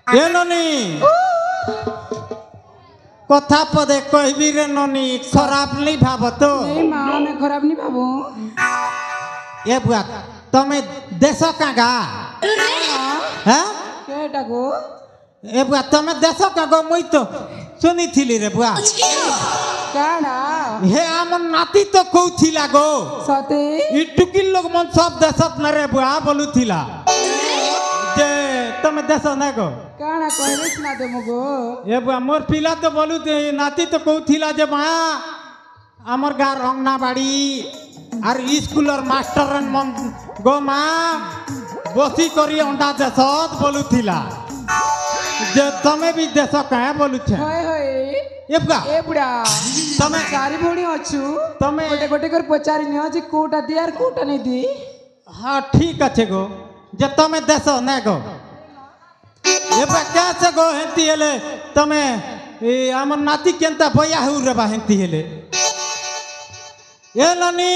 ए ननी कथा पदे कहबी रे ननी खराब नहीं भाव तो नहीं माँ मैं खराब नहीं भावो ए बुआ तमे देश कागा हैं केटा को ए बुआ तमे देश कागो मुई तो सुनी थिली रे बुआ काना हे आमन नाती तो कहूथिला गो सते इ टुकिल लोग मन सब देशत न रे बुआ बोलुथिला जे तमे देश न गो काना कहले सुना दे मगो ए बुआ मोर पिला तो बोलु नाती तो कहूथिला जे मां आमर गा रंगना बाड़ी आर स्कूलर मास्टर मन गो मां बसी करी अंडा देशत बोलुथिला जे तमे भी देश काहे बोलु छे होय होय ए बुढ़ा तमे चारि भौणी अछु तमे गोटे गोटे कर पचारि नियो जे कोटा दि आर कोटा नहीं दी हाँ ठीक अच्छे गो जे तमे देश न गो ए कैसे गो हेंती हेले तमे आमर नाती केंता बया हु रे बा हेंती हेले ए ननी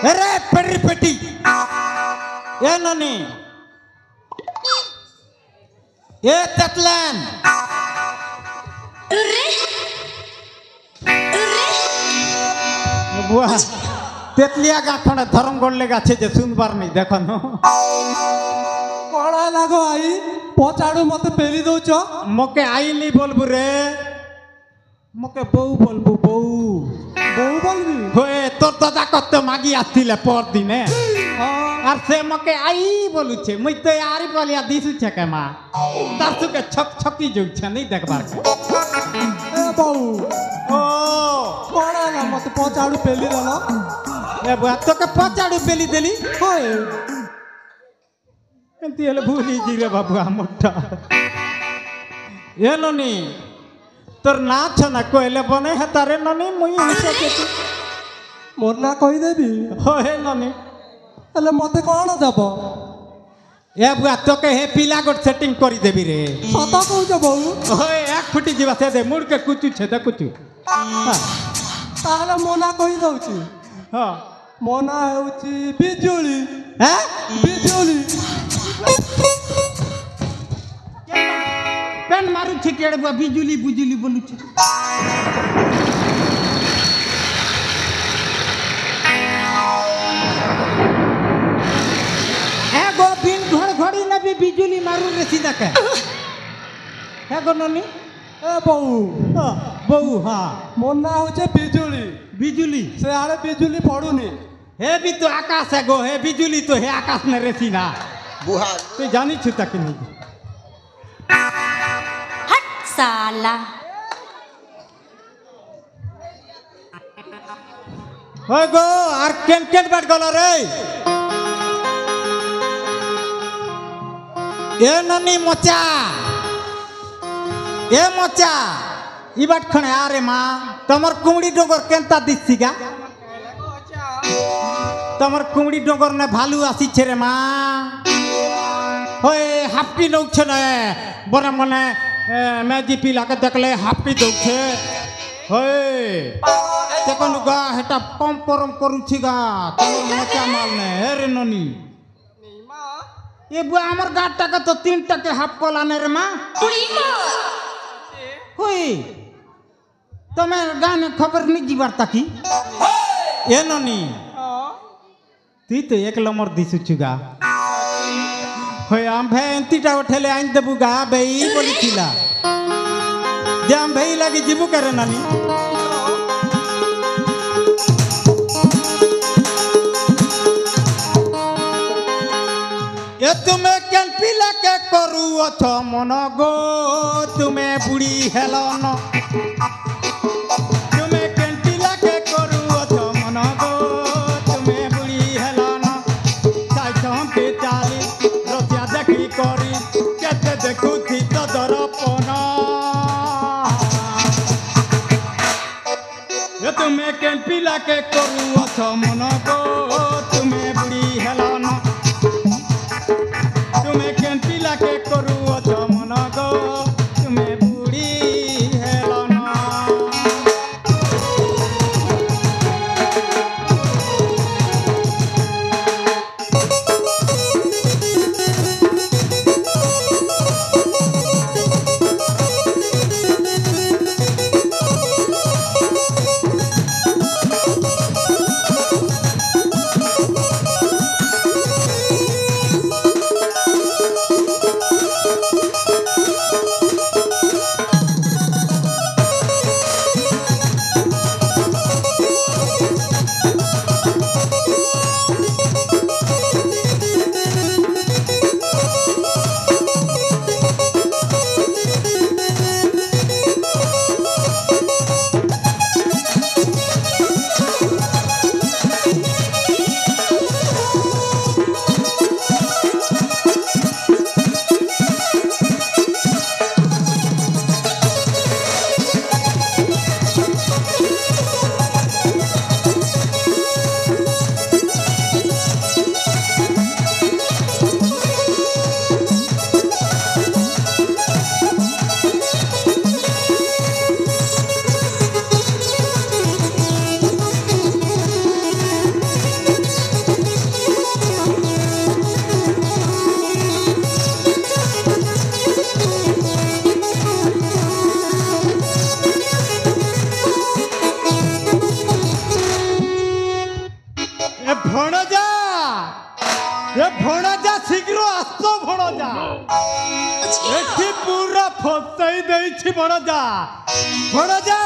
अरे पेरी पेटी ए ननी ए ततलन बुआ तेतलिया गा खणे धरम गोले गाछे जे सुनबार नहीं देखन कड़ा लागो आई पचाड़ू मते पेली दउछ मके आई नहीं बोलबू रे मके बऊ बोलबू बऊ बहु बोलबी होए तोर दादा कते मागी आथिले पर दिने आर से मके आई बोलु छे मुई तो यारी बोलिया दिसु छे के मा तरसु के छक छकी जोग छे नहीं देखबार के ए बहु ओ कड़ा ला मते पचाड़ू पेली दलो ए बुआ तो के पचाड़ू पेली देली होय एंती हेले भूली जी रे बाबू मोटा ए ननी तोर ना छना कोइले बने हेता रे ननी मुई हिसे के मोर ना कहि देबी होए ननी एले मते कोन देबो ए बुआ तो के हे पीला गोट सेटिंग करी देबी रे सता कहू जे बहु होए एक फुटी जीवा से दे मुड़ के कुचु छे दे कुचु ताहले मोना कहि दउची हां मोना हेउची बिजुली हैं बिजुली पेन मारू छे केड़े बुआ बिजुली बुजुली बोलु छे ए गो बिन घर घड़ी न भी बिजुली मारू रे सीधा के है गो ननी ए बहु हां बऊ हां मोना होचे बिजुली बिजुली से आरे बिजुली पड़ुनी हे भी तो आकाश है गो हे बिजुली तो हे आकाश न रे सीना बुहा तू जानी छु तक नहीं हट साला हो गो आर केन बैठ गलो रे ए ननी मोचा ए मोचा ई बाट खणे आरे मां तमर कुमड़ी डोगर केनता दिसीगा तमर कुमड़ी डोगर ने भालू आसी छे रे मां होए हापटी नौ छे ने बने मने मैजी पीला के देखले हापटी दौ छे होए तेकन गा हेटा पम परम करू छिगा तमर मोचा माल ने हे रे ननी ये बुआ हमर गाटा का तो 3 टके हाफ कोला ने रे मां होई तमे गाने खबर नहीं जीवार ताकी ए ननी ती तो एक लमर दिसु छुगा होय आम भे एंतीटा उठेले आइन देबुगा बेई बोली थिला जे आम भई लागी जीबु करे नानी ए तुम्हें केन पिला के करू अथ मन गो तुम्हें बुढ़ी हेलन तुम्हें केन पिला के करू अथ मन गो तुम्हें बुढ़ी हेलन साइठम पे चाली रसिया देखी करी केते देखु थी तो दरपन ए तुम्हें केन पिला के करू अथ मन गो तुम्हें बुढ़ी हेलन तुम्हें केन पिला के करू अथ मन गो तुम्हें बुढ़ी हेलन ভণজা শীঘ্র আসতো ভণজা এটি পুরা ফসাই দেইছি ভণজা ভণজা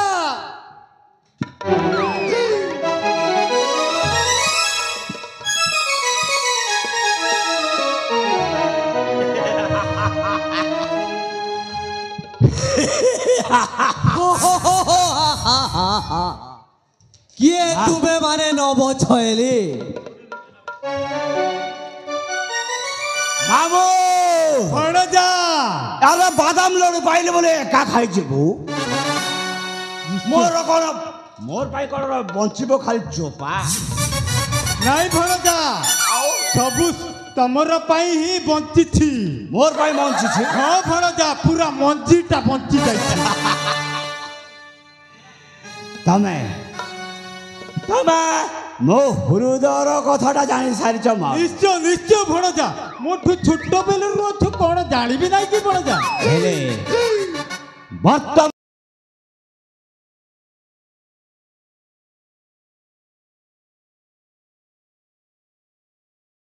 কিয়ে তুমি মানে নব ছয়লি মামু ভণজা আরে বাদাম লড়ু পাইলে বলে একা খাই যাবো মোর কোন মোর পাই কোন বঞ্চিব খালি চোপা নাই ভণজা সবু তমর পাই হি বঞ্চিছি মোর পাই বঞ্চিছি হ্যাঁ ভণজা পুরা মঞ্জিটা বঞ্চি যাইছে তমে তমে মো হৃদয়র কথাটা জানি সারিছ মা নিশ্চয় নিশ্চয় ভণজা মোঠু ছোট বেলু অথু কোন জানিবি নাই কি ভণজা হেলে বর্তমান